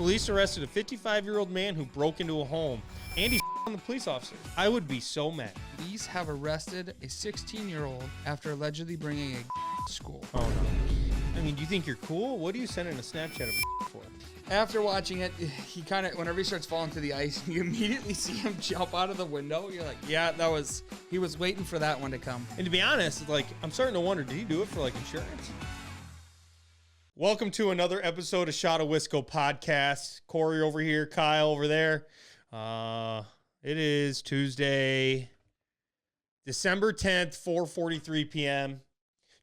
Police arrested a 55-year-old man who broke into a home, and he on the police officer. I would be so mad. Police have arrested a 16-year-old after allegedly bringing a to school. Oh, no. I mean, do you think you're cool? What are you sending a Snapchat of for? After watching it, he kind of, whenever he starts falling to the ice, you immediately see him jump out of the window. You're like, yeah, he was waiting for that one to come. And to be honest, like, I'm starting to wonder, did he do it for, like, insurance? Welcome to another episode of Shot of Wisco podcast. Corey over here, Kyle over there. It is Tuesday, December 10th, 4:43 p.m.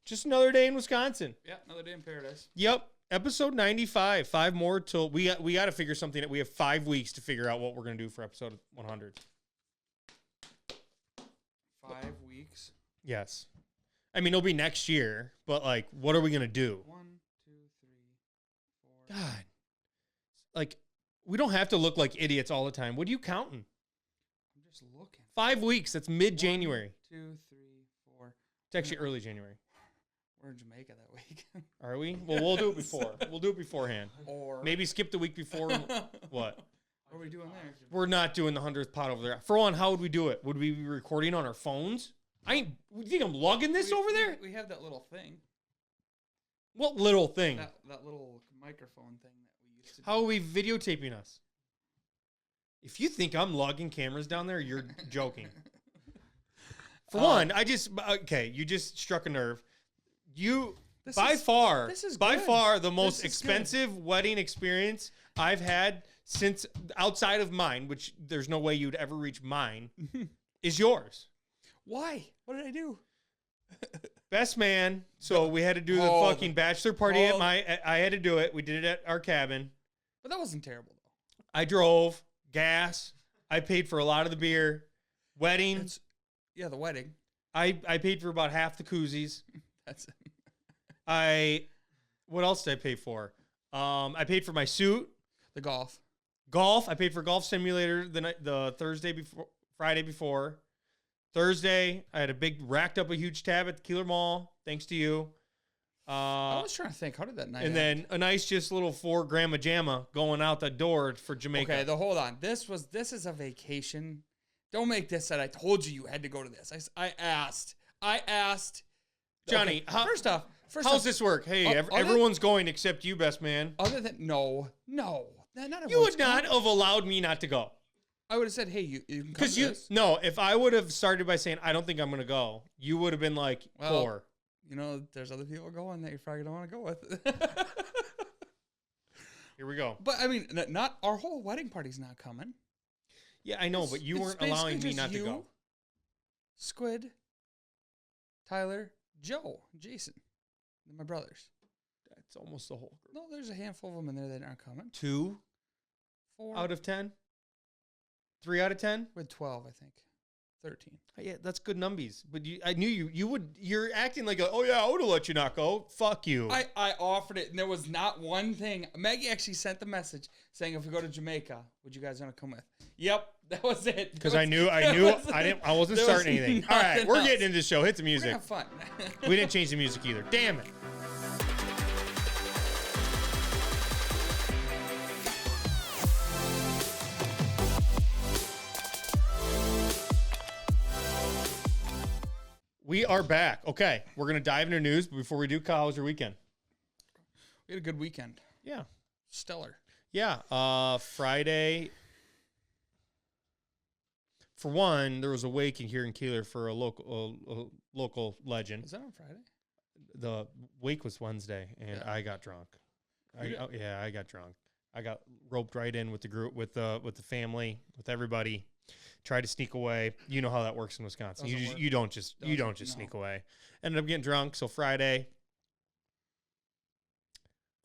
Just another day in Wisconsin. Yeah, another day in paradise. Yep. Episode 95. 5 more till we got to figure something out. We have 5 weeks to figure out what we're going to do for episode 100. 5 weeks? Yes. I mean, it'll be next year, but like, what are we going to do? 1, 2, 3, 4. God. Like, we don't have to look like idiots all the time. What are you counting? I'm just looking. 5 weeks. That's mid-January. 1, 2, 3, 4. It's actually early January. We're in Jamaica that week. Are we? Well, we'll do it before. We'll do it beforehand. Or maybe skip the week before. What? What are we doing there? We're not doing the 100th pod over there. For one, how would we do it? Would we be recording on our phones? You think I'm lugging this over there? We have that little thing. What little thing? That little microphone thing that we used to do. How are we videotaping us? If you think I'm lugging cameras down there, you're joking. For one, you just struck a nerve. By far the most expensive wedding experience I've had since outside of mine, which there's no way you'd ever reach mine, is yours. Why? What did I do? Best man. So we had to do the fucking bachelor party at I had to do it. We did it at our cabin. But that wasn't terrible though. I drove, gas. I paid for a lot of the beer. Wedding. The wedding. I paid for about half the koozies. That's it. What else did I pay for? I paid for my suit. The golf. I paid for golf simulator the Friday before. Thursday, I had racked up a huge tab at the Keeler Mall, thanks to you. I was trying to think, how did that night And then a nice just little 4 grandma jamma going out the door for Jamaica. Okay, hold on. This is a vacation. Don't make this that I told you had to go to this. I asked. Johnny, okay, first off, how's this work? Hey, everyone's going except you, best man. Other than no, you would not have allowed me not to go. I would have said, hey, you can come to this. No, if I would have started by saying I don't think I'm going to go, you would have been like, poor. You know, there's other people going that you probably don't want to go with. Here we go. But I mean, not our whole wedding party's not coming. Yeah, I know, but you weren't allowing me not to go. Squid, Tyler, Joe, Jason, and my brothers. That's almost the whole group. No, there's a handful of them in there that aren't coming. 2 4 out of 10? 3 out of 10? With 12, I think. 13. Yeah, that's good numbies. But I knew you would. You're acting like I would have let you not go. Fuck you. I offered it, and there was not one thing. Maggie actually sent the message saying, if we go to Jamaica, would you guys want to come with? Yep, that was it. Because I wasn't starting anything. All right, we're getting into the show. Hit the music. Have fun. We didn't change the music either. Damn it. We are back. Okay, we're going to dive into news. But before we do, Kyle, how was your weekend? We had a good weekend. Yeah. Stellar. Yeah. Friday. For one, there was a wake here in Keeler for a local legend. Is that on Friday? The wake was Wednesday, and I got drunk. I got drunk. I got roped right in with the group, with the family, with everybody. Tried to sneak away. You know how that works in Wisconsin. You don't just sneak away. Ended up getting drunk. So Friday,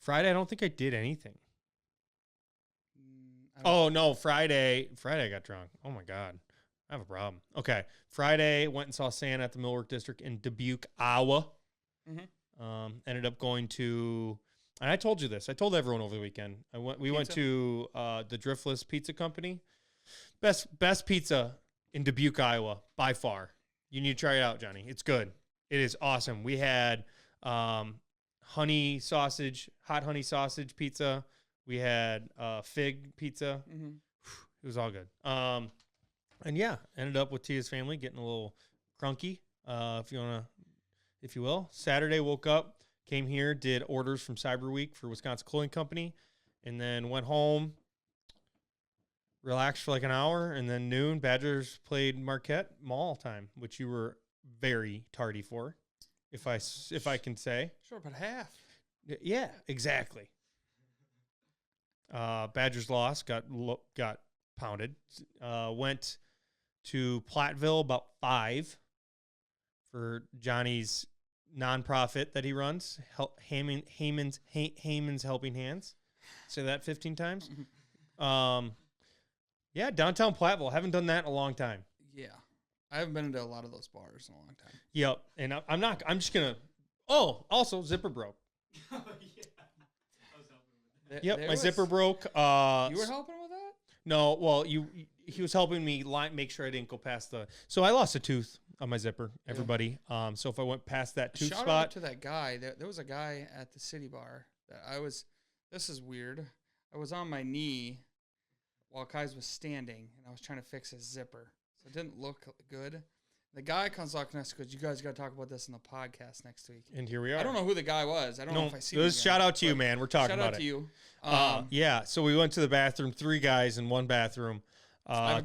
I don't think I did anything. Friday I got drunk. Oh my God, I have a problem. Okay, Friday went and saw Santa at the Millwork District in Dubuque, Iowa. Mm-hmm. Ended up going to, and I told you this. I told everyone over the weekend. We went to the Driftless Pizza Company. Best pizza in Dubuque, Iowa, by far. You need to try it out, Johnny. It's good. It is awesome. We had hot honey sausage pizza We had fig pizza. Mm-hmm. It was all good. And yeah, ended up with Tia's family getting a little crunky, if you will. Saturday, woke up, came here, did orders from Cyber Week for Wisconsin Clothing Company, and then went home, relaxed for like an hour, and then noon, Badgers played Marquette Mall time, which you were very tardy for, if I can say. Sure, but half. Yeah, exactly. Badgers lost, got pounded. Went to Platteville about 5 for Johnny's nonprofit that he runs, Heyman's Helping Hands. Say that 15 times. Yeah, downtown Platteville. Haven't done that in a long time. Yeah. I haven't been into a lot of those bars in a long time. Yep. And I'm just going to. Oh, also, zipper broke. Yeah. Yep, my zipper broke. You were helping with that? No, well, he was helping me make sure I didn't go past the. So I lost a tooth on my zipper, everybody. Yeah. So if I went past that tooth Shout spot. out to that guy. There was a guy at the City Bar that this is weird. I was on my knee while Kai's was standing, and I was trying to fix his zipper. So it didn't look good. The guy comes up to us because you guys got to talk about this in the podcast next week. And here we are. I don't know who the guy was. I don't know if I see him. Shout out to you, man. We're talking about it. Shout out to you. Yeah, so we went to the bathroom, 3 guys in one bathroom.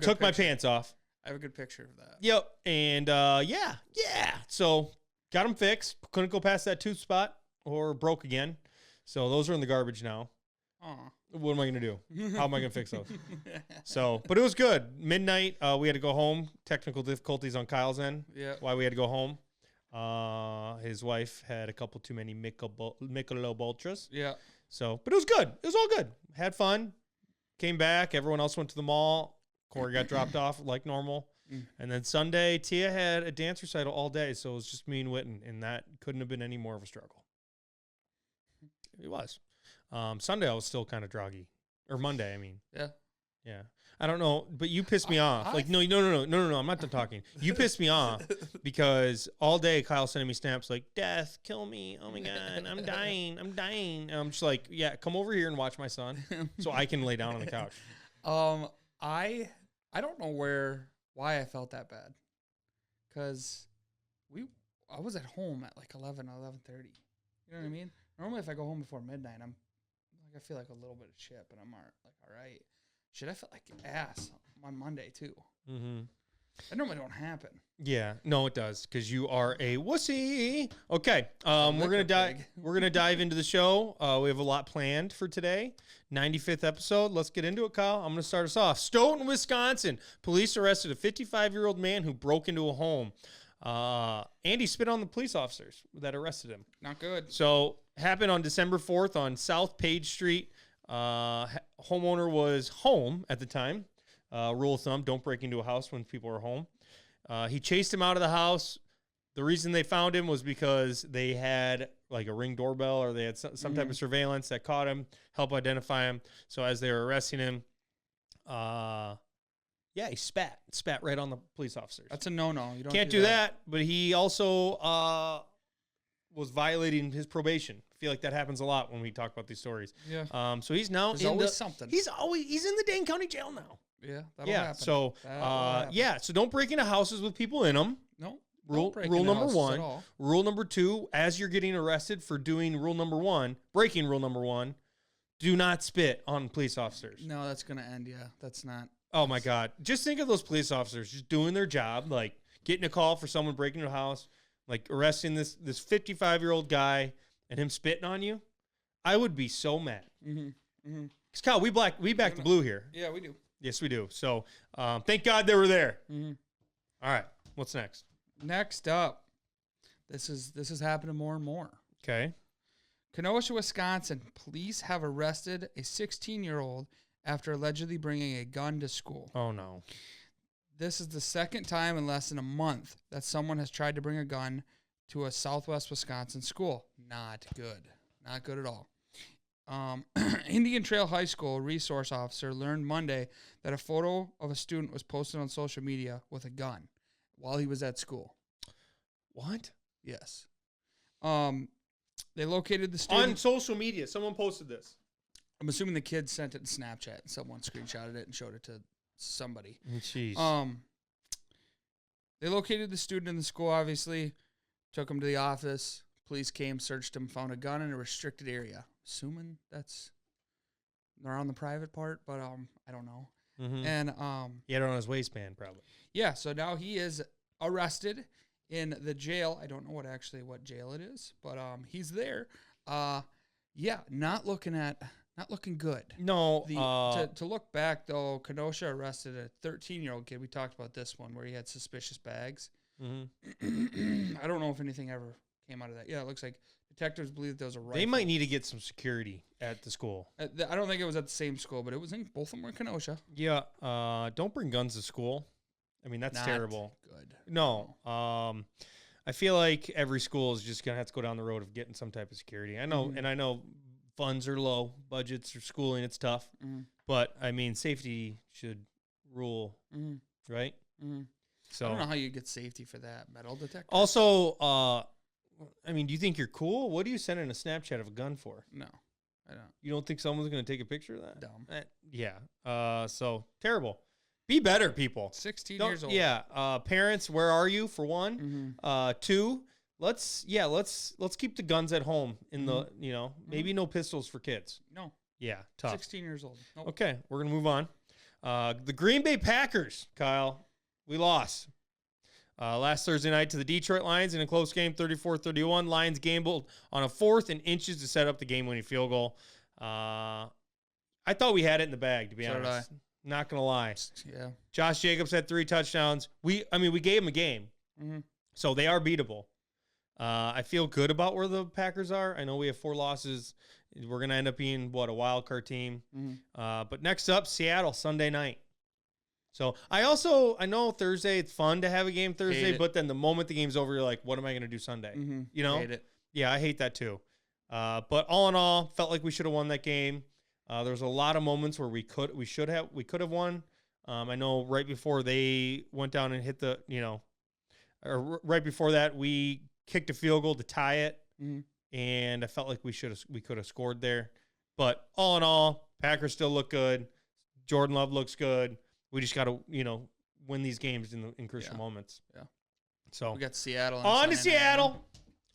Took my pants off. I have a good picture of that. Yep. And yeah. So got them fixed. Couldn't go past that tooth spot or broke again. So those are in the garbage now. Aw. What am I going to do? How am I going to fix those? So, but it was good. Midnight, we had to go home. Technical difficulties on Kyle's end. Yeah. Why we had to go home. His wife had a couple too many Michelob Ultras. Yeah. So, but it was good. It was all good. Had fun. Came back. Everyone else went to the mall. Corey got dropped off like normal. And then Sunday, Tia had a dance recital all day. So it was just me and Witten. And that couldn't have been any more of a struggle. It was. Sunday, I was still kind of droggy. Or Monday, I mean. Yeah. I don't know, but you pissed me off. Like, no, I'm not done talking. You pissed me off because all day Kyle sending me snaps like, death, kill me. Oh my God, I'm dying. And I'm just like, yeah, come over here and watch my son so I can lay down on the couch. I don't know why I felt that bad. Because I was at home at like 11:30. You know what I mean? Normally, if I go home before midnight, I feel like a little bit of shit, but I'm all right. Shit, I felt like ass on Monday too. Mm-hmm. That normally don't happen. Yeah, no, it does because you are a wussy. Okay, we're gonna dive into the show. We have a lot planned for today. 95th episode. Let's get into it, Kyle. I'm gonna start us off. Stoughton, Wisconsin. Police arrested a 55-year-old man who broke into a home. Andy spit on the police officers that arrested him. Not good. So happened on December 4th on South Page Street. Homeowner was home at the time. Rule of thumb, don't break into a house when people are home. He chased him out of the house. The reason they found him was because they had like a Ring doorbell or they had some type of surveillance that caught him, help identify him. So as they were arresting him, he spat right on the police officers. That's a no-no. You can't do that. But he also was violating his probation. I feel like that happens a lot when we talk about these stories. Yeah. So he's now something. He's in the Dane County Jail now. Yeah. That'll happen. So so don't break into houses with people in them. No. Rule number 1. Rule number 2, as you're getting arrested for doing breaking rule number 1, do not spit on police officers. No, that's going to end. Yeah. That's not. Oh my God. Just think of those police officers just doing their job, like getting a call for someone breaking into a house, like arresting this 55-year-old guy and him spitting on you. I would be so mad. Because Kyle, we back the blue here. Yeah, we do. Yes, we do. So thank God they were there. All right. What's next? Next up, this is happening more and more. Okay. Kenosha, Wisconsin. Police have arrested a 16-year-old after allegedly bringing a gun to school. Oh, no. This is the second time in less than a month that someone has tried to bring a gun to a Southwest Wisconsin school. Not good. Not good at all. Indian Trail High School resource officer learned Monday that a photo of a student was posted on social media with a gun while he was at school. What? Yes. They located the student on social media. Someone posted this. I'm assuming the kid sent it to Snapchat and someone screenshotted it and showed it to somebody. Jeez. They located the student in the school, obviously, took him to the office. Police came, searched him, found a gun in a restricted area. Assuming they're on the private part, but I don't know. Mm-hmm. And he had it on his waistband, probably. Yeah, so now he is arrested in the jail. I don't know what jail it is, but he's there. Not looking good. No. To look back though, Kenosha arrested a 13-year-old kid. We talked about this one where he had suspicious bags. Mm-hmm. I don't know if anything ever came out of that. Yeah, it looks like detectives believe that there was a rifle. They might need to get some security at the school. I don't think it was at the same school, but it was in both of them were in Kenosha. Yeah. Don't bring guns to school. I mean, that's Not terrible. Good. No. I feel like every school is just gonna have to go down the road of getting some type of security. I know, and I know funds are low, budgets are schooling, it's tough. But I mean, safety should rule, right? So I don't know how you get safety for that metal detector. Also, I mean, do you think you're cool? What are you sending a Snapchat of a gun for? No, I don't. You don't think someone's going to take a picture of that? Dumb. Yeah. So terrible. Be better, people. 16 years old. Yeah. Parents, where are you? For one. 2, let's keep the guns at home in the, maybe no pistols for kids. No. Yeah. Tough. 16 years old. Nope. Okay. We're going to move on. The Green Bay Packers, Kyle, we lost. Last Thursday night to the Detroit Lions in a close game, 34-31. Lions gambled on a 4th and inches to set up the game-winning field goal. I thought we had it in the bag, to be honest. Not going to lie. Yeah. Josh Jacobs had 3 touchdowns. We gave him a game. So they are beatable. I feel good about where the Packers are. I know we have 4 losses. We're going to end up being, a wild card team. But next up, Seattle, Sunday night. So I know Thursday, it's fun to have a game Thursday, but then the moment the game's over, you're like, what am I going to do Sunday? Hate it. Yeah, I hate that too. But all in all, felt like we should have won that game. There was a lot of moments where we could have won. I know right before they went down and hit or right before that, we kicked a field goal to tie it. And I felt like we could have scored there. But all in all, Packers still look good. Jordan Love looks good. We just got to, win these games in crucial moments. Yeah. So we got Seattle. On to Seattle.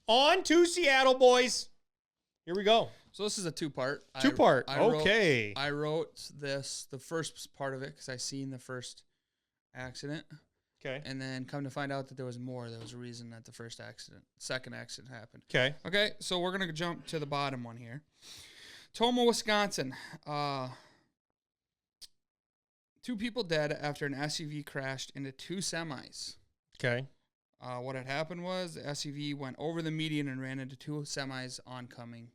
On to Seattle, boys. Here we go. So this is a 2-part. Okay. I wrote the first part of it because I seen the first accident. Okay. And then come to find out that there was more. There was a reason that the second accident happened. Okay. Okay. So we're going to jump to the bottom one here. Tomah, Wisconsin. 2 people dead after an SUV crashed into 2 semis. Okay. What had happened was the SUV went over the median and ran into 2 semis oncoming.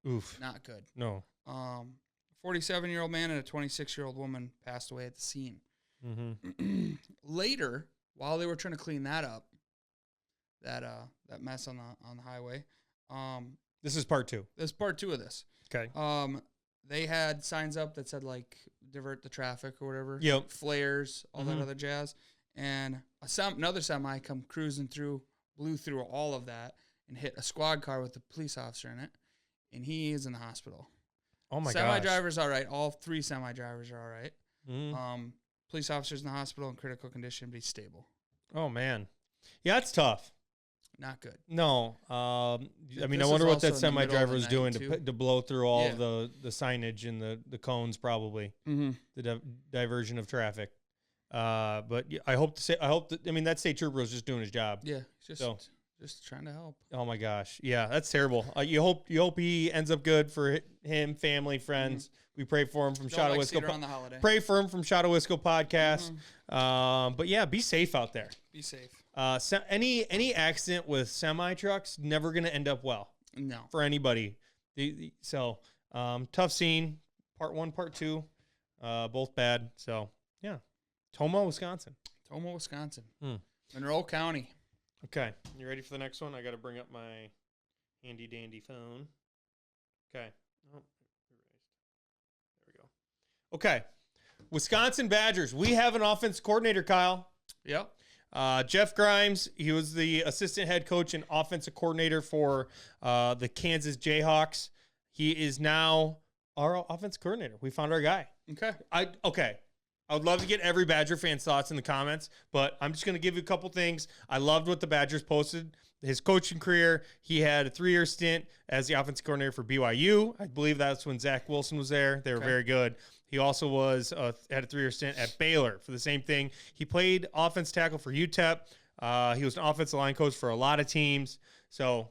Oof. Not good. No. 47-year-old man and a 26-year-old woman passed away at the scene. Later, while they were trying to clean that up, that mess on the highway. This is part 2. This is part 2 of this. Okay. They had signs up that said divert the traffic or whatever. Yep. Flares, all that other jazz. And another semi come cruising through, blew through all of that and hit a squad car with a police officer in it. And he is in the hospital. Oh my god. Semi driver's all right. All 3 semi drivers are all right. Police officers in the hospital in critical condition, but he's stable. Oh man. Yeah, that's tough. Not good. No. I wonder what that semi driver was doing to blow through all of the signage and the cones, probably. The diversion of traffic. But I hope that state trooper was just doing his job. Yeah, just trying to help. Oh my gosh. Yeah, that's terrible. You hope he ends up good for him, family, friends. We pray for him from Shadow Wisco. Pray for him from Shadow Wisco podcast. But yeah, be safe out there. Be safe. Any accident with semi trucks never going to end up well. No. For anybody. So tough scene. Part 1, part 2, both bad. So yeah, Tomah, Wisconsin. Monroe County. Okay, you ready for the next one? I got to bring up my handy dandy phone. Okay. Oh, there we go. Okay, Wisconsin Badgers. We have an offense coordinator, Kyle. Yep. Jeff Grimes, he was the assistant head coach and offensive coordinator for the Kansas Jayhawks. He is now our offense coordinator. We found our guy. Okay. I would love to get every Badger fan's thoughts in the comments, but I'm just going to give you a couple things. I loved what the Badgers posted. His coaching career, he had a 3-year stint as the offensive coordinator for BYU. I believe that's when Zach Wilson was there. They were very good. He also had a 3-year stint at Baylor for the same thing. He played offense tackle for UTEP. He was an offensive line coach for a lot of teams. So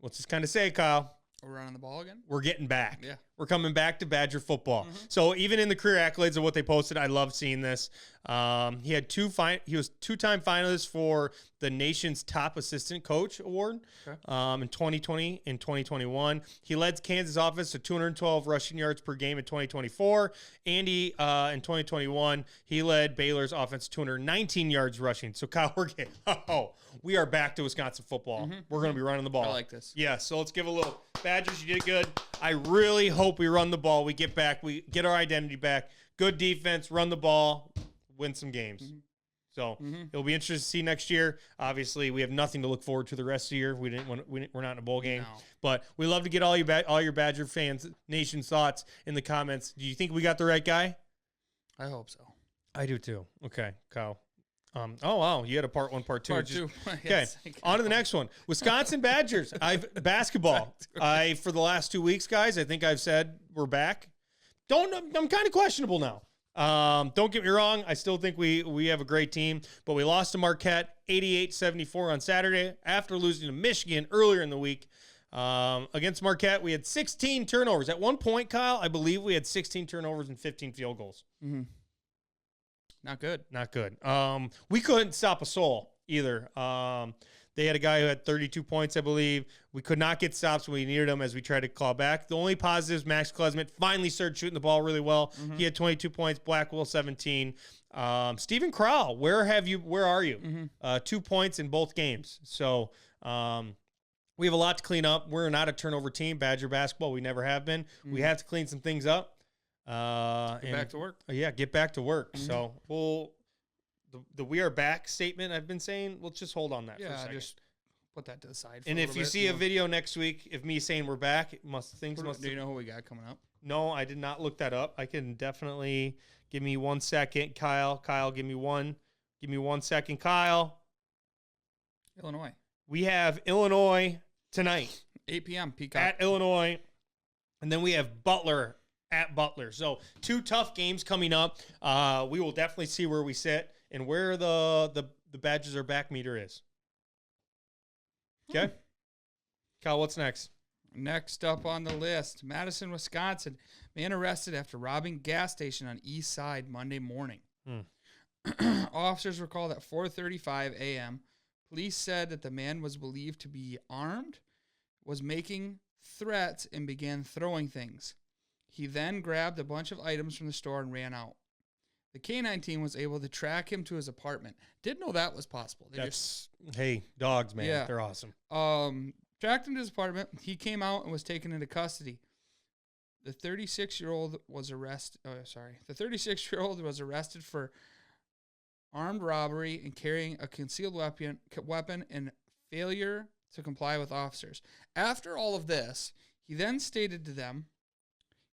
let's just kind of say, Kyle, We're running the ball again? we're getting back. Yeah. We're coming back to Badger football. So even in the career accolades of what they posted, I love seeing this. He had he was 2-time finalist for the nation's top assistant coach award in 2020 and 2021. He led Kansas offense to 212 rushing yards per game in 2024. And in 2021, he led Baylor's offense to 219 yards rushing. So Kyle, we are back to Wisconsin football. We're going to be running the ball. I like this. Yeah, so let's give a little. Badgers, you did good. I really hope we run the ball. We get back. We get our identity back. Good defense, run the ball, win some games. So it'll be interesting to see next year. Obviously, we have nothing to look forward to the rest of the year. We're not in a bowl game. No. But we love to get all your Badger fans, nation's thoughts in the comments. Do you think we got the right guy? I hope so. I do too. Okay, Kyle. Oh, wow. You had a part 1, part 2. Part 2. Okay. Yes. On to the next one. Wisconsin Badgers. Basketball. For the last 2 weeks, guys, I think I've said we're back. I'm kind of questionable now. Don't get me wrong. I still think we have a great team, but we lost to Marquette 88-74 on Saturday after losing to Michigan earlier in the week. Against Marquette, we had 16 turnovers. At one point, Kyle, I believe we had 16 turnovers and 15 field goals. Not good. Not good. We couldn't stop a soul either. They had a guy who had 32 points, I believe. We could not get stops when we needed them as we tried to claw back. The only positives, Max Klesmit finally started shooting the ball really well. He had 22 points, Blackwell 17. Stephen Crowell, where are you? 2 points in both games. So we have a lot to clean up. We're not a turnover team, Badger basketball. We never have been. We have to clean some things up. Get back to work. Yeah, get back to work. So the "we are back" statement I've been saying, let's just hold on that for a second. Just put that to the side. And if you see a video next week of me saying we're back, Do you know who we got coming up? No, I did not look that up. I can definitely give me 1 second, Kyle. Kyle, give me 1 second, Kyle. Illinois. We have Illinois tonight. 8 p.m. Peacock. At Illinois. And then we have Butler at Butler. So 2 tough games coming up. We will definitely see where we sit and where the Badgers are back meter is. Okay. Kyle, what's next? Next up on the list, Madison, Wisconsin. Man arrested after robbing gas station on East Side Monday morning. Officers were called at 4:35 a.m. Police said that the man was believed to be armed, was making threats, and began throwing things. He then grabbed a bunch of items from the store and ran out. The K-9 team was able to track him to his apartment. Didn't know that was possible. Hey, dogs, man. Yeah. They're awesome. Tracked him to his apartment. He came out and was taken into custody. The 36-year-old was arrested. The 36-year-old was arrested for armed robbery and carrying a concealed weapon and failure to comply with officers. After all of this, he then stated to them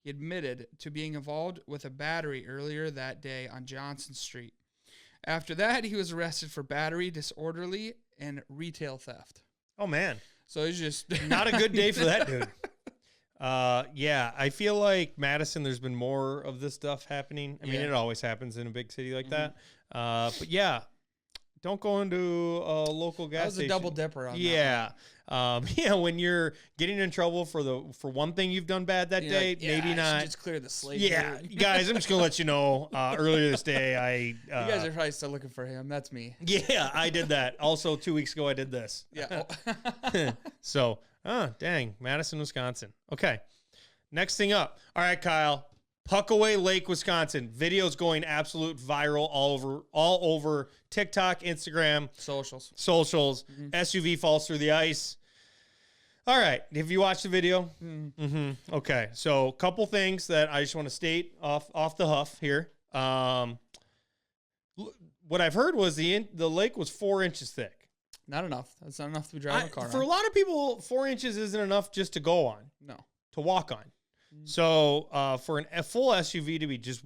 he admitted to being involved with a battery earlier that day on Johnson Street. After that, he was arrested for battery, disorderly, and retail theft. Oh, man. So it's just not a good day for that dude. Yeah, I feel like Madison, there's been more of this stuff happening. I mean, it always happens in a big city like that. But yeah, don't go into a local gas station. That was a double dipper on that. Yeah, when you're getting in trouble for one thing you've done bad that day, maybe not. Just clear the slate. Yeah, guys, I'm just gonna let you know. Earlier this day, you guys are probably still looking for him. That's me. Yeah, I did that. Also, 2 weeks ago, I did this. Yeah. So, dang, Madison, Wisconsin. Okay, next thing up. All right, Kyle. Puckaway Lake, Wisconsin. Videos going absolute viral all over TikTok, Instagram, socials. SUV falls through the ice. All right. Have you watched the video? Okay. So, a couple things that I just want to state off the huff here. What I've heard was the lake was 4 inches thick. Not enough. That's not enough to drive a car for a lot of people, 4 inches isn't enough just to go on. No. To walk on. So for a full SUV to be just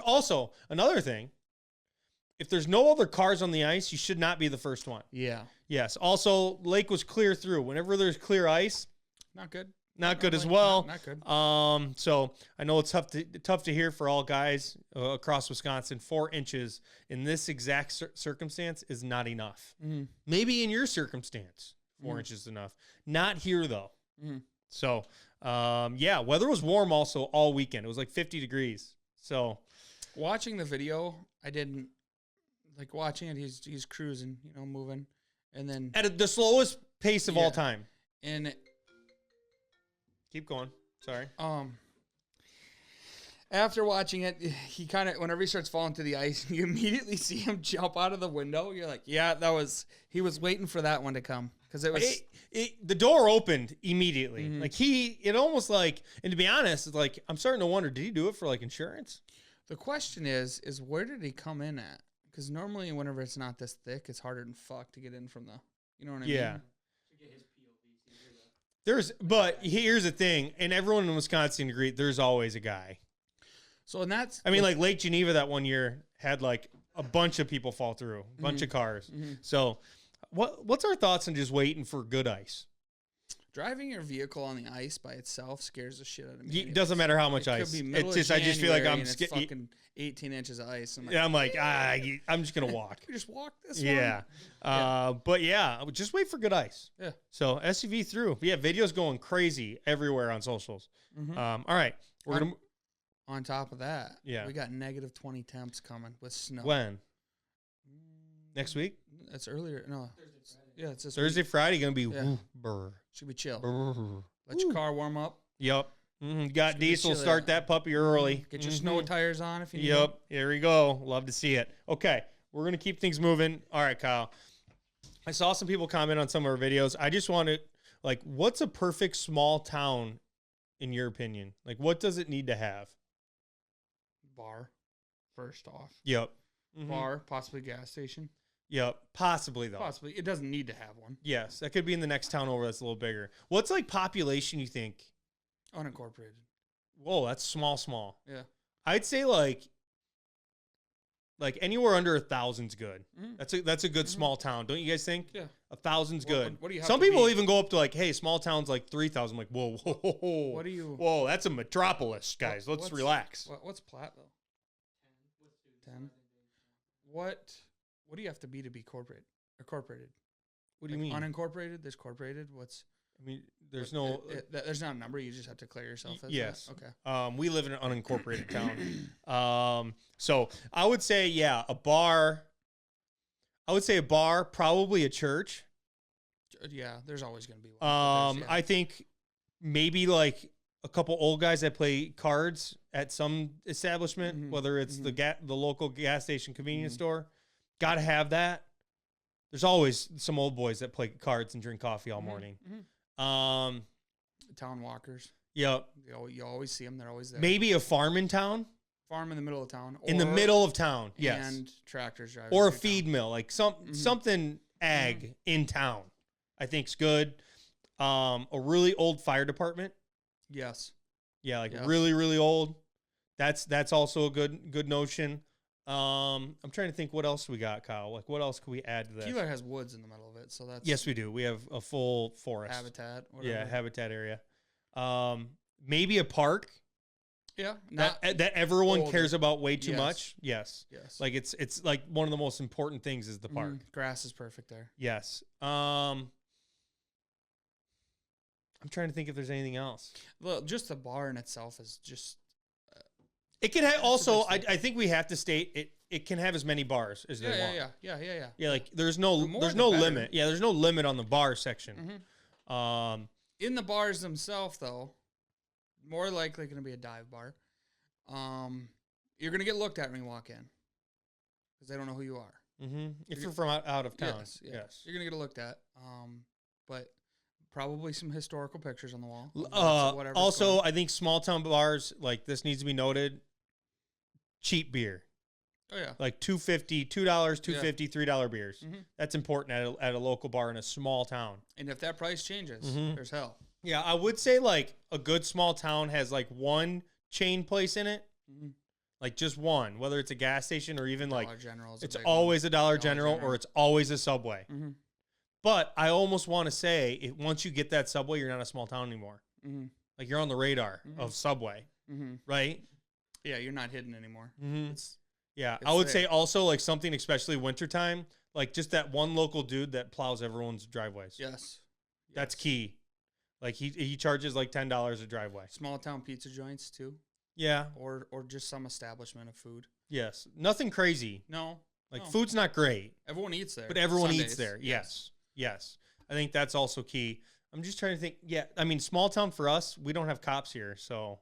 also another thing, if there's no other cars on the ice, you should not be the first one. Yeah. Yes. Also, lake was clear through. Whenever there's clear ice, Not good. not good as well. Not good. So I know it's tough to hear for all guys across Wisconsin. 4 inches in this exact circumstance is not enough. Mm-hmm. Maybe in your circumstance, 4 inches is enough. Not here though. Mm-hmm. So yeah, weather was warm also all weekend. It was like 50 degrees. So watching the video, I didn't like watching it. He's cruising, moving, and then at the slowest pace of all time. And keep going. Sorry. After watching it, he kind of, whenever he starts falling to the ice, you immediately see him jump out of the window. You're like, yeah, he was waiting for that one to come. Because it was... the door opened immediately. Mm-hmm. Like it almost like, and to be honest, it's like, I'm starting to wonder, did he do it for like insurance? The question is where did he come in at? Because normally whenever it's not this thick, it's harder than fuck to get in from the, you know what I mean? Yeah. But here's the thing, and everyone in Wisconsin agreed, there's always a guy. So, and that's... I mean, like Lake Geneva that one year had like a bunch of people fall through, a bunch of cars. Mm-hmm. So what's our thoughts on just waiting for good ice? Driving your vehicle on the ice by itself scares the shit out of me. It doesn't matter how much ice. It's just I just feel like I'm fucking 18 inches of ice. I'm like I'm just gonna walk. You just walk this one. But yeah, just wait for good ice. Yeah. So SUV through. Yeah, videos going crazy everywhere on socials. Mm-hmm. All right, we're gonna. On top of that, we got negative 20 temps coming with snow. When? Next week? It's earlier. No. Yeah, it's this Thursday, week. Friday, going to be Should be chill. Let Woo. your car warm up. Yep. Mm-hmm. Got diesel. Start that puppy early. Get your snow tires on if you need. Yep. Here we go. Love to see it. Okay. We're going to keep things moving. All right, Kyle. I saw some people comment on some of our videos. I just want to, like, what's a perfect small town in your opinion? Like, what does it need to have? Bar, first off. Yep. Mm-hmm. Bar, possibly gas station. Yep. Possibly, though. Possibly. It doesn't need to have one. Yes. That could be in the next town over that's a little bigger. What's, like, population, you think? Unincorporated. Whoa, that's small. Yeah. I'd say, like anywhere under 1,000's good. Mm-hmm. That's a good small town. Don't you guys think? Yeah. 1,000's good. What do you have Some people even go up to like, hey, small towns like 3,000. I'm like, whoa. What do you? Whoa, that's a metropolis, guys. Let's relax. What's Platte though? 10. What do you have to be corporate or corporated? What do you mean? Unincorporated. There's corporated. I mean, there's no. There's not a number. You just have to declare yourself as. Yes. That? Okay. We live in an unincorporated town. So I would say, yeah, a bar. I would say a bar, probably a church. Yeah, there's always going to be one. I think maybe like a couple old guys that play cards at some establishment, whether it's the local gas station convenience store. Got to have that. There's always some old boys that play cards and drink coffee all morning. Town walkers. Yep. You always see them. They're always there. Maybe a farm in town. Farm in the middle of town. In the middle of town, yes. And tractors driving. Or a feed mill, like something ag in town, I think's good. A really old fire department. Yes. Yeah, like really, really old. That's also a good notion. I'm trying to think what else we got, Kyle. Like what else could we add to this? Keeler has woods in the middle of it, so that's yes, we do. We have a full forest. Habitat. Whatever. Yeah, habitat area. Maybe a park. Yeah, that everyone cares about way too much. Yes. Like it's like one of the most important things is the park. Grass is perfect there. Yes. I'm trying to think if there's anything else. Well, just the bar in itself is just. It can have also. I think we have to state it. It can have as many bars as they want. Yeah. Yeah, like there's no limit. Yeah, there's no limit on the bar section. In the bars themselves, though. More likely going to be a dive bar. You're going to get looked at when you walk in because they don't know who you are. If you're from out of town, yes. You're going to get looked at. But probably some historical pictures on the wall. Also, I think small town bars, like this needs to be noted, cheap beer. Oh, yeah. Like $2.50, $2.50, $3 beers. That's important at a local bar in a small town. And if that price changes, there's hell. Yeah, I would say like a good small town has like one chain place in it. Mm-hmm. Like just one, whether it's a gas station or even like it's always a Dollar General or it's always a Subway. Mm-hmm. But I almost want to say once you get that Subway, you're not a small town anymore. Mm-hmm. Like you're on the radar of Subway, right? Yeah, you're not hidden anymore. Mm-hmm. I would say also like something, especially wintertime, like just that one local dude that plows everyone's driveways. Yes. That's key. Like he charges like $10 a driveway. Small town pizza joints too. Yeah. Or just some establishment of food. Yes. Nothing crazy. No. Like food's not great. Everyone eats there. But everyone eats there. Yes. I think that's also key. I'm just trying to think. Yeah. I mean, small town for us, we don't have cops here. So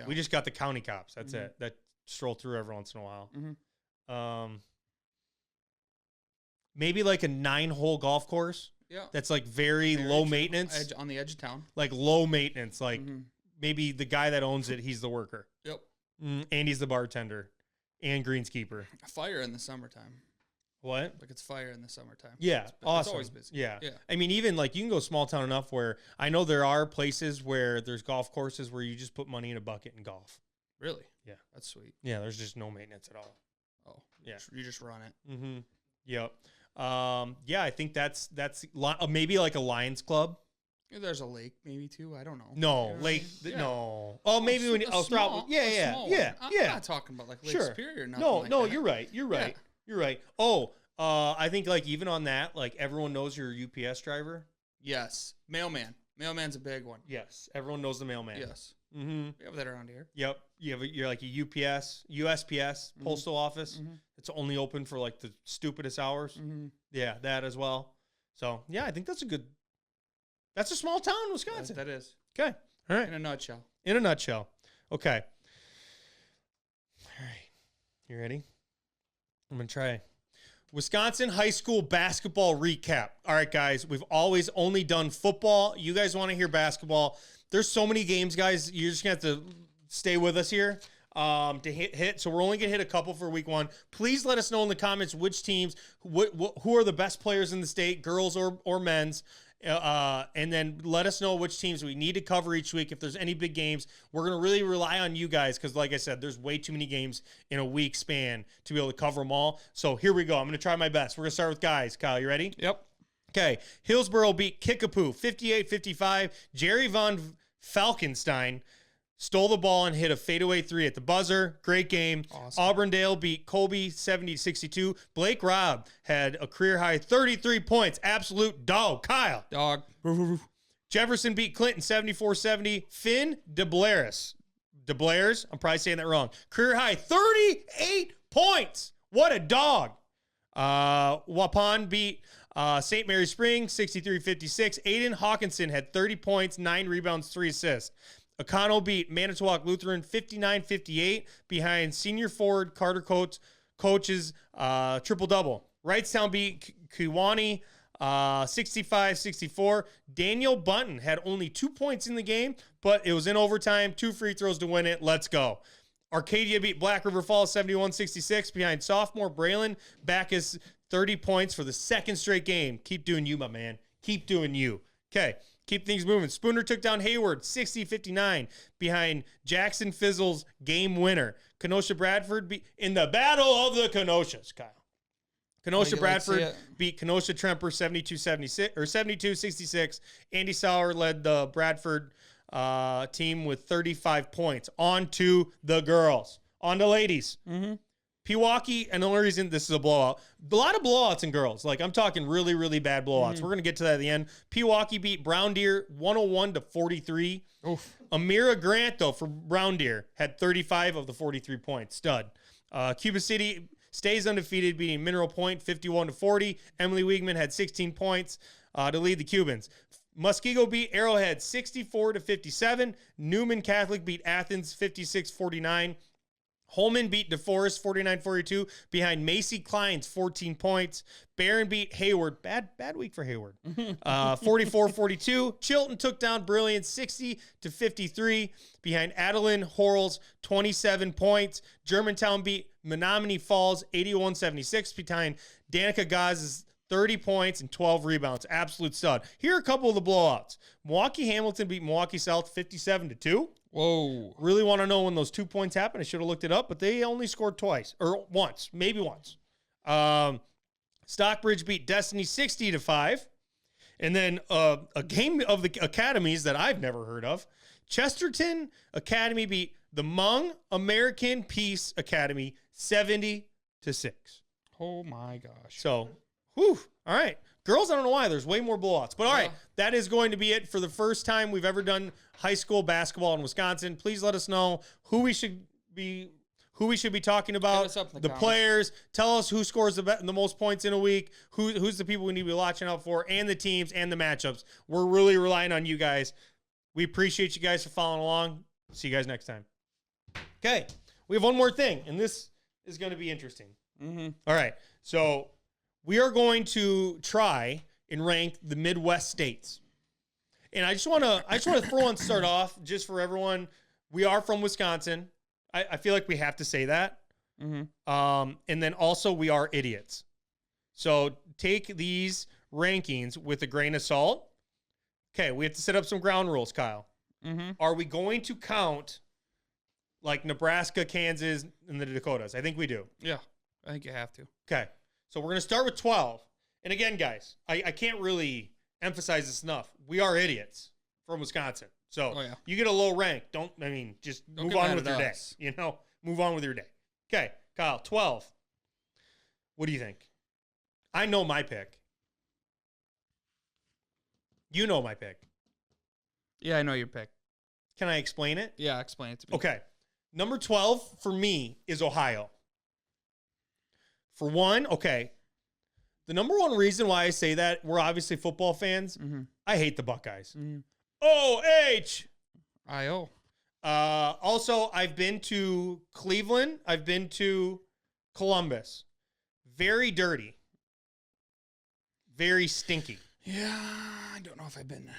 we just got the county cops. That's it. That stroll through every once in a while. Maybe like a 9-hole golf course. Yeah. That's like very low maintenance. On the edge of town. Like low maintenance. Like maybe the guy that owns it, he's the worker. Yep. And he's the bartender and greenskeeper. Fire in the summertime. What? Like it's fire in the summertime. Yeah. Awesome. It's always busy. Yeah. I mean, even like you can go small town enough where I know there are places where there's golf courses where you just put money in a bucket and golf. Really? Yeah. That's sweet. Yeah. There's just no maintenance at all. Oh. Yeah. You just run it. Mm-hmm. Yep. I think that's maybe like a Lions Club. Yeah, there's a lake maybe too. I don't know. No, you know lake. I mean? No. Oh, maybe when you. Oh, small, yeah. I'm not talking about like Lake Superior. No, you're right. You're right. Oh, I think like even on that, like everyone knows you're a UPS driver. Yes, mailman. Mailman's a big one. Yes, everyone knows the mailman. Yes. Mm-hmm. We have that around here. Yep. You're like a USPS postal office. It's only open for like the stupidest hours. Yeah, that as well. So yeah, I think that's a small town in Wisconsin. That is. Okay. All right. In a nutshell. Okay. All right. You ready? I'm going to try Wisconsin high school basketball recap. All right, guys. We've always only done football. You guys want to hear basketball. There's so many games, guys. You're just going to have to stay with us here to hit. So we're only going to hit a couple for week 1. Please let us know in the comments which teams, who are the best players in the state, girls or men's. And then let us know which teams we need to cover each week. If there's any big games, we're going to really rely on you guys because, like I said, there's way too many games in a week span to be able to cover them all. So here we go. I'm going to try my best. We're going to start with guys. Kyle, you ready? Yep. Okay. Hillsboro beat Kickapoo 58-55. Jerry Von Falkenstein stole the ball and hit a fadeaway 3 at the buzzer. Great game. Awesome. Auburndale beat Colby 70-62. Blake Robb had a career-high 33 points. Absolute dog. Kyle. Dog. Jefferson beat Clinton 74-70. Finn DeBlairs, I'm probably saying that wrong. Career-high 38 points. What a dog. Waupun beat St. Mary Spring 63-56. Aiden Hawkinson had 30 points, 9 rebounds, 3 assists. O'Connell beat Manitowoc Lutheran 59-58 behind senior forward Carter Coach's triple-double. Wrightstown beat Kewanee 65-64. Daniel Bunton had only 2 points in the game, but it was in overtime. 2 free throws to win it. Let's go. Arcadia beat Black River Falls 71-66 behind sophomore Braylon Backus 30 points for the second straight game. Keep doing you, my man. Keep doing you. Okay. Keep things moving. Spooner took down Hayward 60-59 behind Jackson Fizzle's game winner. Kenosha Bradford in the battle of the Kenosha's, Kyle. Kenosha Bradford beat Kenosha Tremper 72-66. Andy Sauer led the Bradford team with 35 points. On to the girls. On to ladies. Pewaukee, and the only reason this is a blowout, a lot of blowouts in girls. Like, I'm talking really, really bad blowouts. We're going to get to that at the end. Pewaukee beat Brown Deer 101-43. Oof. Amira Grant, though, for Brown Deer, had 35 of the 43 points. Stud. Cuba City stays undefeated, beating Mineral Point 51-40. Emily Wiegman had 16 points to lead the Cubans. Muskego beat Arrowhead 64-57. Newman Catholic beat Athens 56-49. Holman beat DeForest 49-42 behind Macy Klein's 14 points. Barron beat Hayward. Bad week for Hayward. 44-42. Chilton took down Brilliant 60-53 behind Adeline Horrell's 27 points. Germantown beat Menominee Falls 81-76 behind Danica Gaz's 30 points and 12 rebounds. Absolute stud. Here are a couple of the blowouts. Milwaukee Hamilton beat Milwaukee South 57-2. Whoa. Really want to know when those 2 points happened. I should have looked it up, but they only scored twice. Or once. Maybe once. Stockbridge beat Destiny 60-5. And then a game of the academies that I've never heard of. Chesterton Academy beat the Hmong American Peace Academy 70-6. Oh, my gosh. So, whew. All right. Girls, I don't know why. There's way more blowouts. But all right, that is going to be it for the first time we've ever done high school basketball in Wisconsin. Please let us know who we should be talking about, the players. Tell us who scores the most points in a week, who's the people we need to be watching out for, and the teams and the matchups. We're really relying on you guys. We appreciate you guys for following along. See you guys next time. Okay, we have one more thing, and this is going to be interesting. Mm-hmm. All right, so we are going to try and rank the Midwest states. And I just want to throw and start off just for everyone. We are from Wisconsin. I feel like we have to say that. Mm-hmm. And then also we are idiots. So take these rankings with a grain of salt. Okay, we have to set up some ground rules, Kyle. Mm-hmm. Are we going to count like Nebraska, Kansas, and the Dakotas? I think we do. Yeah, I think you have to. Okay, so we're going to start with 12. And again, guys, I can't really emphasize this enough. We are idiots from Wisconsin. So you get a low rank. Just move on with your day. Move on with your day. Okay, Kyle, 12. What do you think? I know my pick. You know my pick. Yeah, I know your pick. Can I explain it? Yeah, explain it to me. Okay. Number 12 for me is Ohio. For one, okay. The number one reason why I say that, we're obviously football fans. Mm-hmm. I hate the Buckeyes. Mm-hmm. O-H. I-O. Also, I've been to Cleveland. I've been to Columbus. Very dirty. Very stinky. Yeah, I don't know if I've been there.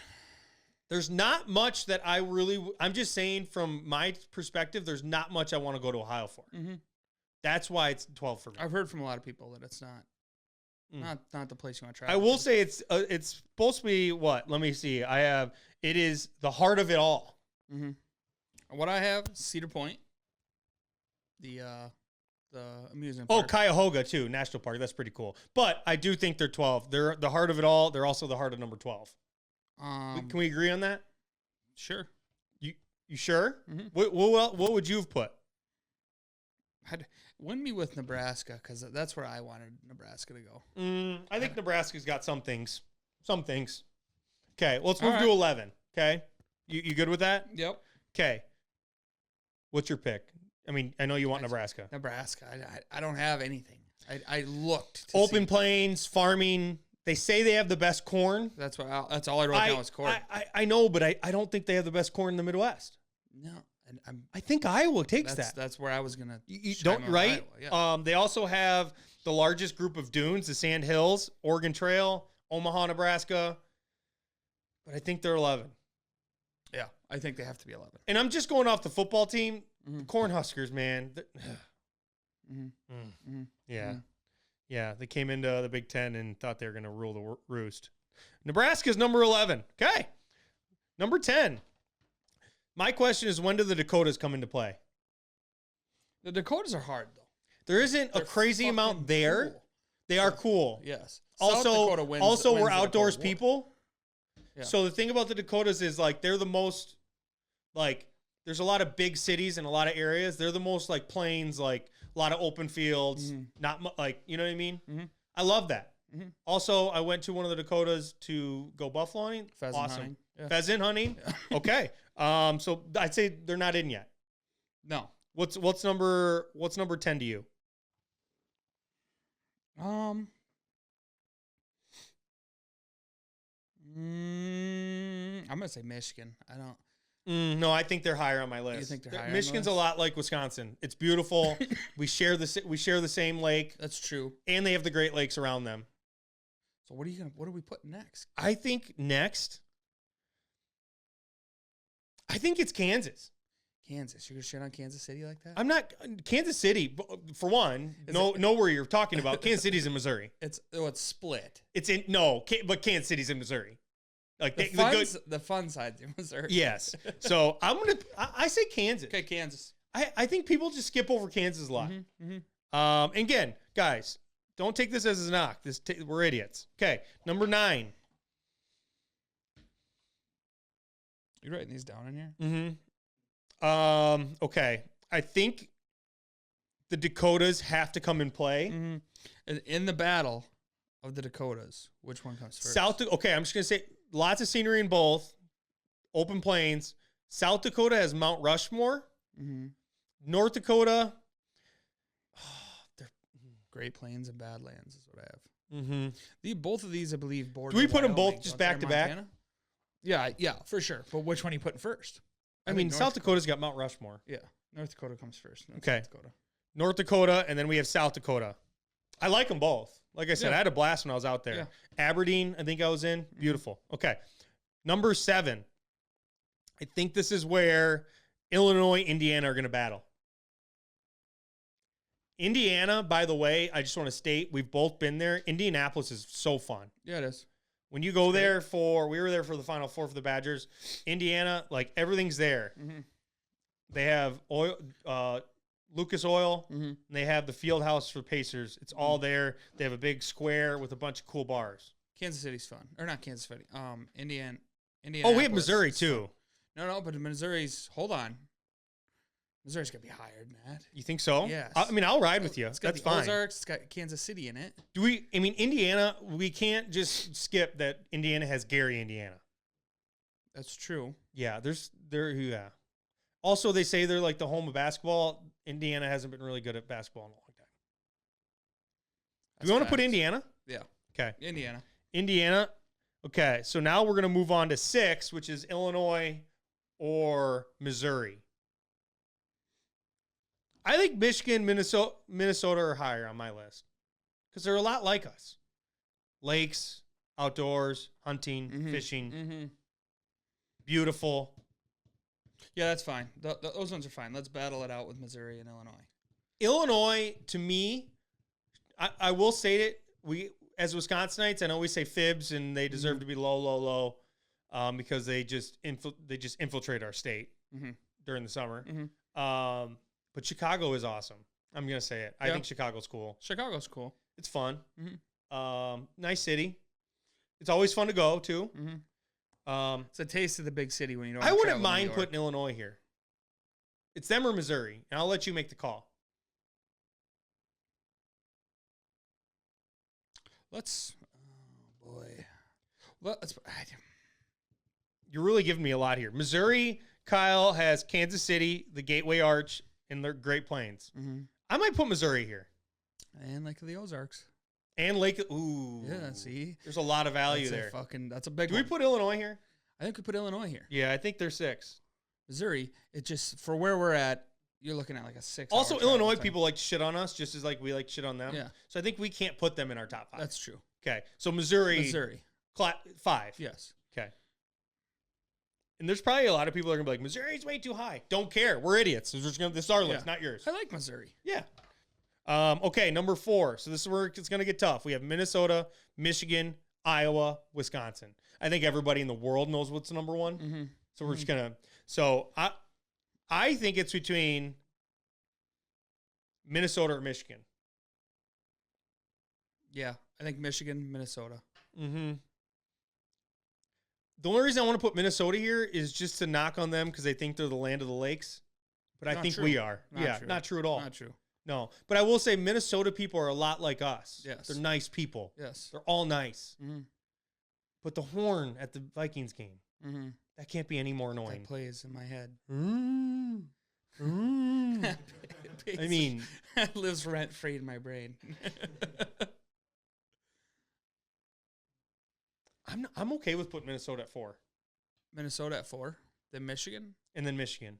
There's not much that I'm just saying from my perspective, there's not much I want to go to Ohio for. Mm-hmm. That's why it's 12 for me. I've heard from a lot of people that it's not the place you want to try. I will say it's supposed to be what? Let me see. It is the heart of it all. Mm-hmm. What I have, Cedar Point, the amusement park. Oh, Cuyahoga too, National Park. That's pretty cool. But I do think they're 12. They're the heart of it all. They're also the heart of number 12. Can we agree on that? Sure. You sure? Mm-hmm. What would you have put? Wouldn't be with Nebraska because that's where I wanted Nebraska to go. I think Nebraska's got some things. Some things. Okay, well, let's move to 11. Okay, you good with that? Yep. Okay. What's your pick? I mean, I know you want Nebraska. Nebraska. I don't have anything. I looked. Open plains, farming. They say they have the best corn. That's all I wrote down was corn. I know, but I don't think they have the best corn in the Midwest. No. I think Iowa takes that. That's where I was gonna. You don't right? Iowa, yeah. They also have the largest group of dunes, the Sand Hills, Oregon Trail, Omaha, Nebraska. But I think they're 11. Yeah, I think they have to be 11. And I'm just going off the football team. Mm-hmm. The Cornhuskers, man. Yeah. Mm-hmm. Yeah, they came into the Big Ten and thought they were going to rule the roost. Nebraska's number 11. Okay. Number 10. My question is, when do the Dakotas come into play? The Dakotas are hard, though. There isn't a crazy amount there. Cool. They are cool. Yes. Also, wins we're outdoors people. Yeah. So the thing about the Dakotas is, like, they're the most, like, there's a lot of big cities and a lot of areas. They're the most, like, plains, like, a lot of open fields. Mm-hmm. Not, like, you know what I mean? Mm-hmm. I love that. Mm-hmm. Also, I went to one of the Dakotas to go buffalo hunting. Pheasant awesome. hunting. Yeah. Pheasant hunting. Yeah. Okay. So I'd say they're not in yet. No. What's number 10 to you? I'm gonna say Michigan. I don't. No, I think they're higher on my list. You think they're higher? Michigan's a lot like Wisconsin. It's beautiful. we share the same lake. That's true. And they have the Great Lakes around them. So what are we putting next? I think next. I think it's Kansas. Kansas. You're gonna shit on Kansas City like that? I'm not Kansas City for one. Know where you're talking about. Kansas City's in Missouri. It's split. But Kansas City's in Missouri. Like the fun side's in Missouri. Yes. So I say Kansas. Okay, Kansas. I think people just skip over Kansas a lot. And again, guys, don't take this as a knock. We're idiots. Okay, number 9. You writing these down in here? Okay. I think the Dakotas have to come and play. In the battle of the Dakotas, which one comes first? Okay, I'm just going to say lots of scenery in both. Open plains. South Dakota has Mount Rushmore. North Dakota. They're Great Plains and Badlands is what I have. Both of these, I believe, border. Do we put them both just back to back? Yeah, for sure. But which one are you putting first? I mean, South Dakota's got Mount Rushmore. Yeah, North Dakota comes first. Okay. North Dakota, and then we have South Dakota. I like them both. Like I said, I had a blast when I was out there. Yeah. Aberdeen, I think I was in. Beautiful. Okay. Number 7. I think this is where Illinois, Indiana are going to battle. Indiana, by the way, I just want to state, we've both been there. Indianapolis is so fun. Yeah, it is. When you go there we were there for the Final Four for the Badgers. Indiana, like everything's there. They have oil, Lucas Oil, and they have the field house for Pacers. It's all there. They have a big square with a bunch of cool bars. Kansas City's fun. Or not Kansas City. Indiana. Oh, we have Missouri too. No, but Missouri's, hold on. Missouri's going to be higher than that. You think so? Yes. I mean, I'll ride with you. That's fine. Ozarks, it's got Kansas City in it. Indiana, we can't just skip that Indiana has Gary, Indiana. That's true. Yeah, yeah. Also, they say they're like the home of basketball. Indiana hasn't been really good at basketball in a long time. Do you want to put Indiana? Yeah. Okay. Indiana. Okay, so now we're going to move on to 6, which is Illinois or Missouri. I think Michigan, Minnesota are higher on my list because they're a lot like us. Lakes, outdoors, hunting, fishing, beautiful. Yeah, that's fine. Those ones are fine. Let's battle it out with Missouri and Illinois. Illinois, to me, I will say it. We, as Wisconsinites, I know we say fibs and they deserve to be low, because they just infiltrate our state during the summer. But Chicago is awesome. I'm going to say it. I think Chicago's cool. Chicago's cool. It's fun. Nice city. It's always fun to go, too. It's a taste of the big city when you don't. I wouldn't mind putting Illinois here. It's them or Missouri, and I'll let you make the call. You're really giving me a lot here. Missouri, Kyle has Kansas City, the Gateway Arch, and their Great Plains. I might put Missouri here. And Lake of the Ozarks. And Lake. Ooh. Yeah, see? There's a lot of value there. That's a big one. Do we put Illinois here? I think we put Illinois here. Yeah, I think they're 6. Missouri, it just, for where we're at, you're looking at like a 6. Also, Illinois people like to shit on us just as like we like to shit on them. Yeah. So I think we can't put them in our top 5. That's true. Okay. So Missouri. 5. Yes. Okay. And there's probably a lot of people that are going to be like, Missouri's way too high. Don't care. We're idiots. This is our list, not yours. I like Missouri. Yeah. Okay, number 4. So this is where it's going to get tough. We have Minnesota, Michigan, Iowa, Wisconsin. I think everybody in the world knows what's number 1. So we're just going to. So I think it's between Minnesota or Michigan. Yeah, I think Michigan, Minnesota. The only reason I want to put Minnesota here is just to knock on them because they think they're the land of the lakes. But I think we are. Not true at all. Not true. No. But I will say Minnesota people are a lot like us. Yes. They're nice people. Yes. They're all nice. But the horn at the Vikings game, that can't be any more annoying. That plays in my head. I mean. It lives rent-free in my brain. I'm okay with putting Minnesota at 4. Minnesota at 4. Then Michigan. And then Michigan.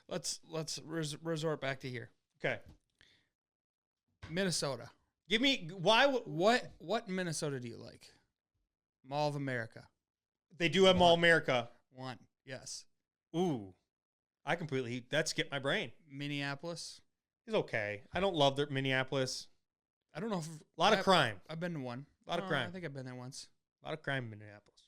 Let's resort back to here. Okay. Minnesota. Give me what Minnesota do you like? Mall of America. They do have Mall of America. 1. Yes. Ooh, that skipped my brain. Minneapolis. It's okay. I don't love Minneapolis. I don't know if A lot of crime. I've been to one. A lot of crime. I think I've been there once. A lot of crime in Minneapolis.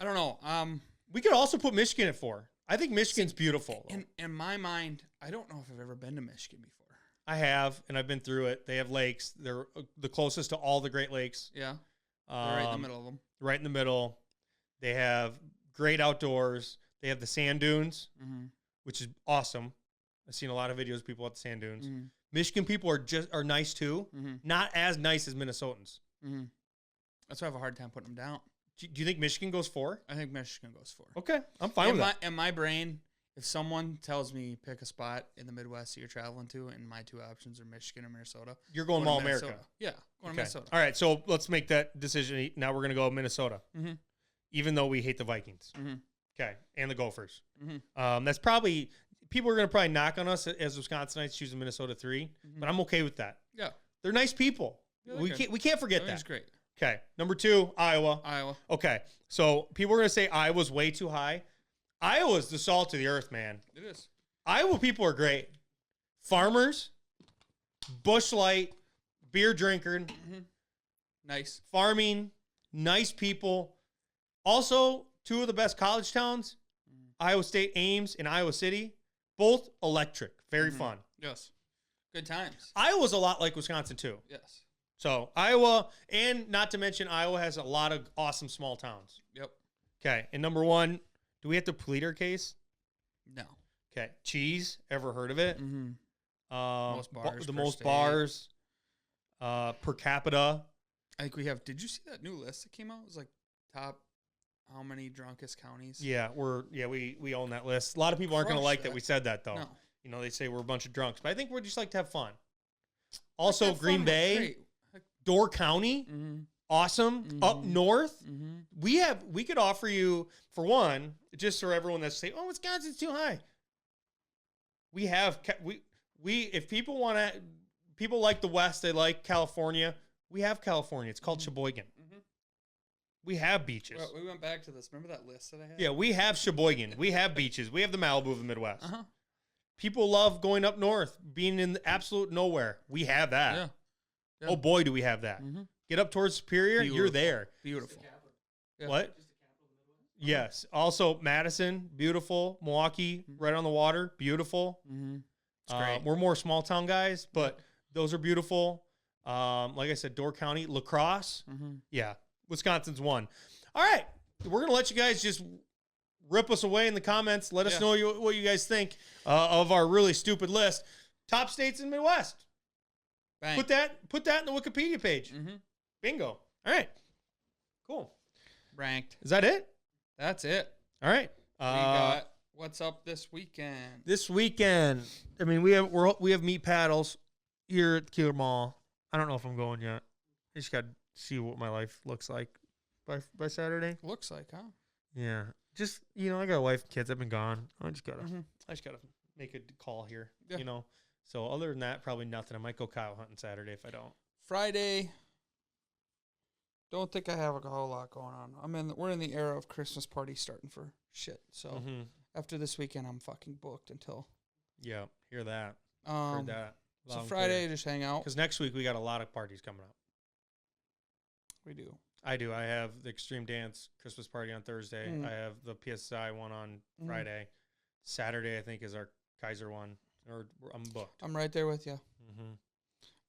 I don't know. We could also put Michigan at 4. I think Michigan's beautiful. In my mind, I don't know if I've ever been to Michigan before. I have, and I've been through it. They have lakes. They're the closest to all the Great Lakes. Yeah. They're right in the middle of them. Right in the middle. They have great outdoors. They have the sand dunes, which is awesome. I've seen a lot of videos of people at the sand dunes. Michigan people are nice too. Not as nice as Minnesotans. That's why I have a hard time putting them down. Do you think Michigan goes 4? I think Michigan goes 4. Okay, I'm fine with that. In my brain, if someone tells me pick a spot in the Midwest that you're traveling to, and my 2 options are Michigan or Minnesota, you're going All America. Yeah, going to Minnesota. All right, so let's make that decision. Now we're going to go Minnesota, even though we hate the Vikings. Okay, and the Gophers. That's probably people are going to probably knock on us as Wisconsinites choosing Minnesota 3, but I'm okay with that. Yeah, they're nice people. Yeah, we can't forget that. That's great. Okay, number 2, Iowa. Okay, so people are going to say Iowa's way too high. Iowa's the salt of the earth, man. It is. Iowa people are great. Farmers, Busch Light, beer drinker, nice. Farming, nice people. Also, 2 of the best college towns, Iowa State, Ames, and Iowa City. Both electric. Very fun. Yes. Good times. Iowa's a lot like Wisconsin, too. Yes. So, Iowa, and not to mention, Iowa has a lot of awesome small towns. Yep. Okay, and number 1, do we have to plead our case? No. Okay, cheese. Ever heard of it? Most bars. The most bars per capita. I think we have. Did you see that new list that came out? It was like top how many drunkest counties. Yeah, we own that list. A lot of people aren't going to like that we said that though. No. You know, they say we're a bunch of drunks, but I think we're just like to have fun. Also, Green Bay, Door County. Awesome. Up north, we could offer you, for one, just for everyone that's saying, oh, Wisconsin's too high. We have if people want to, people like the West, they like California. We have California. It's called Sheboygan. We have beaches. Well, we went back to this. Remember that list that I had? Yeah, we have Sheboygan. We have beaches. We have the Malibu of the Midwest. People love going up north, being in the absolute nowhere. We have that. Yeah. Oh boy, do we have that. Get up towards Superior, you're there. Beautiful. Yeah. What? Yes. Also, Madison, beautiful. Milwaukee, right on the water, beautiful. It's great. We're more small town guys, but those are beautiful. Like I said, Door County, La Crosse. Yeah, Wisconsin's one. All right, we're gonna let you guys just rip us away in the comments. Let us know what you guys think of our really stupid list. Top states in the Midwest. Bang. Put that in the Wikipedia page. Bingo. All right. Cool. Ranked. Is that it? That's it. All right. We got what's up this weekend. This weekend, I mean, we have meat paddles here at Keeler Mall. I don't know if I'm going yet. I just got to see what my life looks like by Saturday. Looks like, huh? Yeah. Just, I got a wife and kids. I've been gone. I just gotta make a call here. Yeah. So other than that, probably nothing. I might go coyote hunting Saturday if I don't. Friday. Don't think I have a whole lot going on. We're in the era of Christmas parties starting for shit. So after this weekend, I'm fucking booked until. Yeah, hear that. Heard that. So Friday, just hang out. Because next week we got a lot of parties coming up. We do. I do. I have the Extreme Dance Christmas party on Thursday. I have the PSI one on Friday. Saturday, I think, is our Kaiser one. Or I'm booked. I'm right there with you.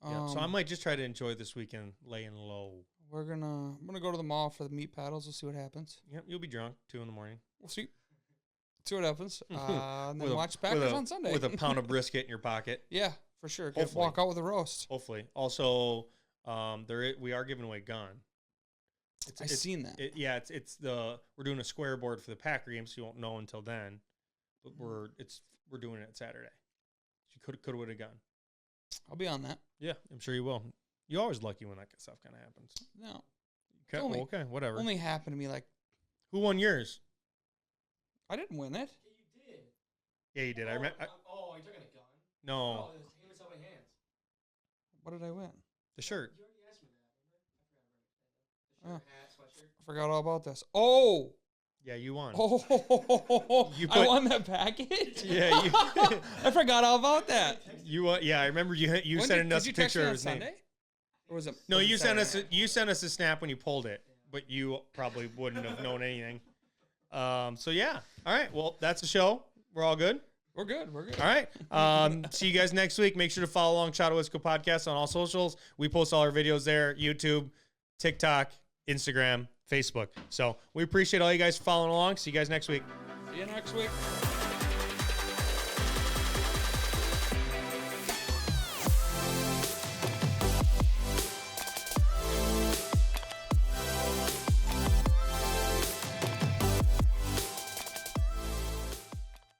Yeah, so I might just try to enjoy this weekend laying low. I'm gonna go to the mall for the meat paddles. We'll see what happens. Yep, you'll be drunk 2 a.m. We'll see. See what happens. And then watch Packers on Sunday with a pound of brisket in your pocket. Yeah, for sure. Walk out with a roast. Hopefully. Also, we are giving away a gun. I've seen that. We're doing a square board for the Packer game, so you won't know until then. But we're doing it Saturday. So you could have a gun. I'll be on that. Yeah, I'm sure you will. You're always lucky when that stuff kind of happens. No. Okay, okay, whatever. Only happened to me like. Who won yours? I didn't win it. Yeah, you did. Yeah, you did. Oh, I remember. you're talking a gun? No. Oh, it was him inside my hands. What did I win? The shirt. You already asked me that, remember? I forgot. The shirt, hat, sweatshirt. I forgot all about this. Oh. Yeah, you won. Oh. You I put- won that package? Yeah, you I forgot all about that. you won. Yeah, I remember you sent us a picture of his name. Sunday? Or was it? No, was it you sent us Saturday? you sent us a snap when you pulled it, but you probably wouldn't have known anything. So yeah. All right. Well, that's the show. We're all good. We're good. We're good. All right. See you guys next week. Make sure to follow along Shadow Wisco Podcast on all socials. We post all our videos there: YouTube, TikTok, Instagram, Facebook. So we appreciate all you guys following along. See you guys next week. See you next week.